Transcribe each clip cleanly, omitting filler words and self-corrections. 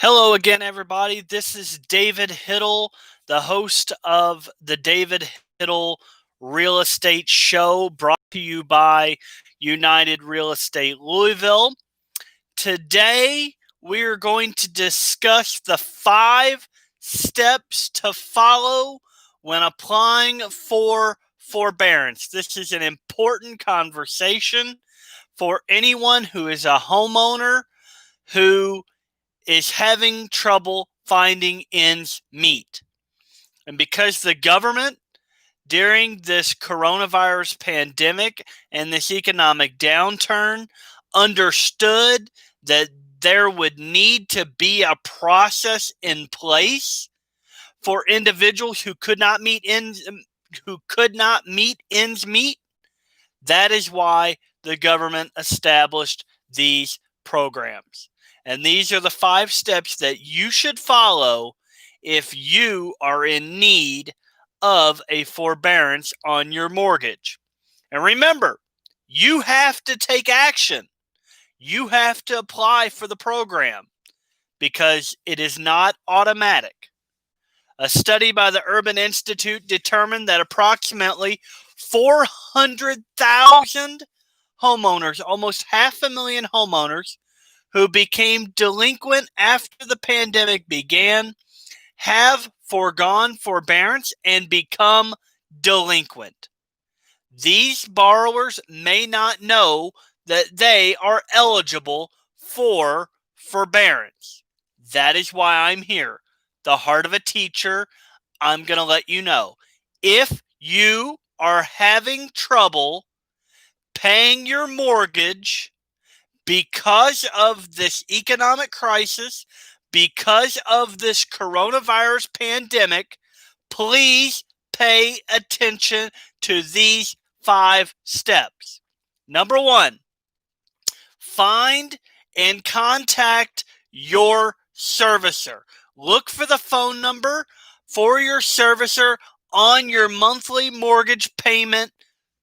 Hello again, everybody. This is David Hittle, the host of the David Hittle Real Estate Show, brought to you by United Real Estate Louisville. Today, we are going to discuss the 5 steps to follow when applying for forbearance. This is an important conversation for anyone who is a homeowner who is having trouble finding ends meet. And because the government, during this coronavirus pandemic and this economic downturn, understood that there would need to be a process in place for individuals who could not meet ends meet, that is why the government established these programs. And these are the 5 steps that you should follow if you are in need of a forbearance on your mortgage. And remember, you have to take action. You have to apply for the program because it is not automatic. A study by the Urban Institute determined that approximately 400,000 homeowners, almost 500,000 homeowners, who became delinquent after the pandemic began, have foregone forbearance and become delinquent. These borrowers may not know that they are eligible for forbearance. That is why I'm here. The heart of a teacher, I'm going to let you know. If you are having trouble paying your mortgage because of this economic crisis, because of this coronavirus pandemic, please pay attention to these 5 steps. Number 1, find and contact your servicer. Look for the phone number for your servicer on your monthly mortgage payment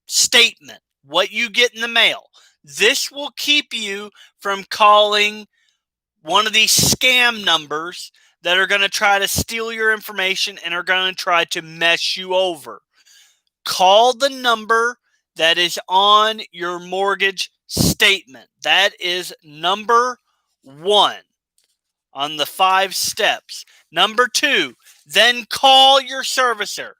statement, what you get in the mail. This will keep you from calling one of these scam numbers that are going to try to steal your information and are going to try to mess you over. Call the number that is on your mortgage statement. That is number 1 on the 5 steps. Number 2, then call your servicer.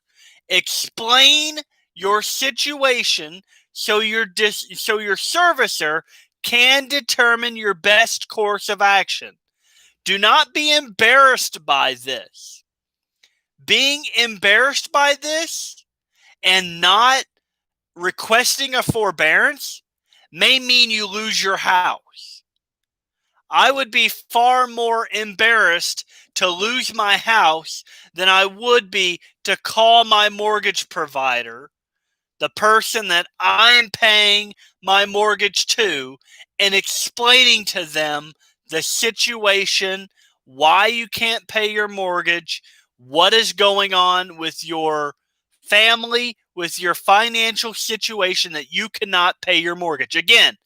Explain your situation so your servicer can determine your best course of action. Do not be embarrassed by this. Being embarrassed by this and not requesting a forbearance may mean you lose your house. I would be far more embarrassed to lose my house than I would be to call my mortgage provider, the person that I'm paying my mortgage to, and explaining to them the situation, why you can't pay your mortgage, what is going on with your family, with your financial situation that you cannot pay your mortgage. Again,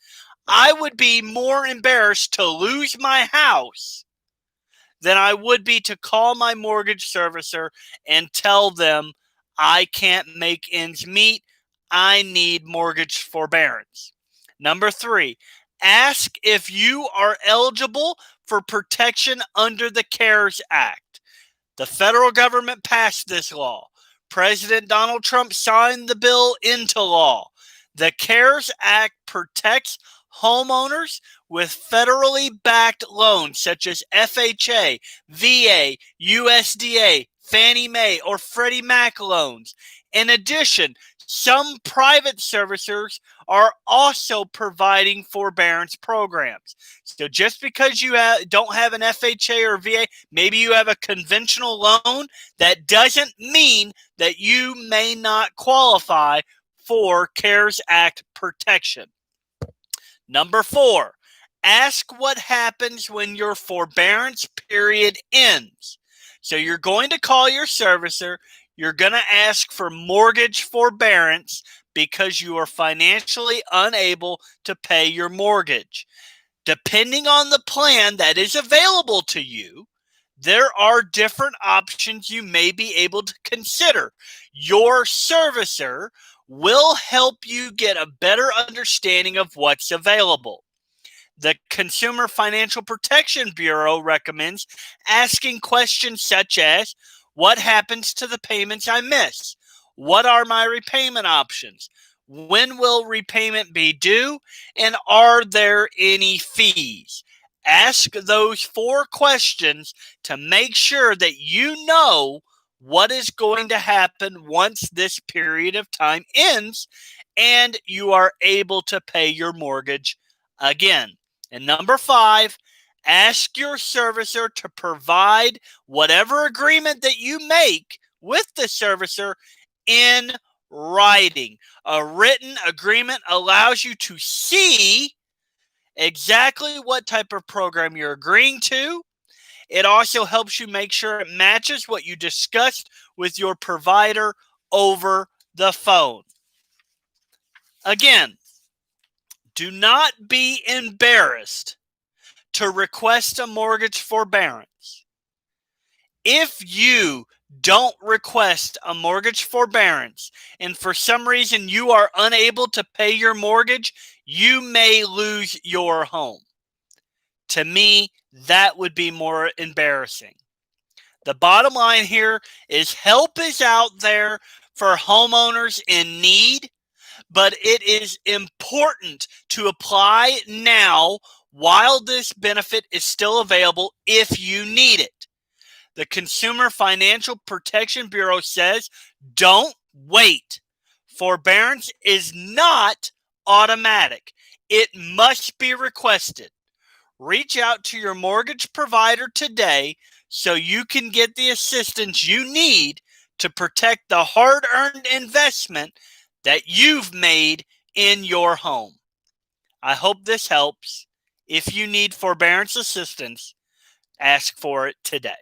I would be more embarrassed to lose my house than I would be to call my mortgage servicer and tell them I can't make ends meet. I need mortgage forbearance. Number 3, ask if you are eligible for protection under the CARES Act. The federal government passed this law. President Donald Trump signed the bill into law. The CARES Act protects homeowners with federally backed loans such as FHA, VA, USDA, Fannie Mae, or Freddie Mac loans. In addition, some private servicers are also providing forbearance programs. So just because you don't have an FHA or VA, maybe you have a conventional loan, that doesn't mean that you may not qualify for CARES Act protection. Number 4, ask what happens when your forbearance period ends. So you're going to call your servicer. You're going to ask for mortgage forbearance because you are financially unable to pay your mortgage. Depending on the plan that is available to you, there are different options you may be able to consider. Your servicer will help you get a better understanding of what's available. The Consumer Financial Protection Bureau recommends asking questions such as, what happens to the payments I miss? What are my repayment options? When will repayment be due? And are there any fees? Ask those 4 questions to make sure that you know what is going to happen once this period of time ends and you are able to pay your mortgage again. And number 5, ask your servicer to provide whatever agreement that you make with the servicer in writing. A written agreement allows you to see exactly what type of program you're agreeing to. It also helps you make sure it matches what you discussed with your provider over the phone. Again, do not be embarrassed to request a mortgage forbearance. If you don't request a mortgage forbearance and for some reason you are unable to pay your mortgage, you may lose your home. To me, that would be more embarrassing. The bottom line here is help is out there for homeowners in need, but it is important to apply now while this benefit is still available if you need it. The Consumer Financial Protection Bureau says, don't wait. Forbearance is not automatic. It must be requested. Reach out to your mortgage provider today so you can get the assistance you need to protect the hard-earned investment that you've made in your home. I hope this helps. If you need forbearance assistance, ask for it today.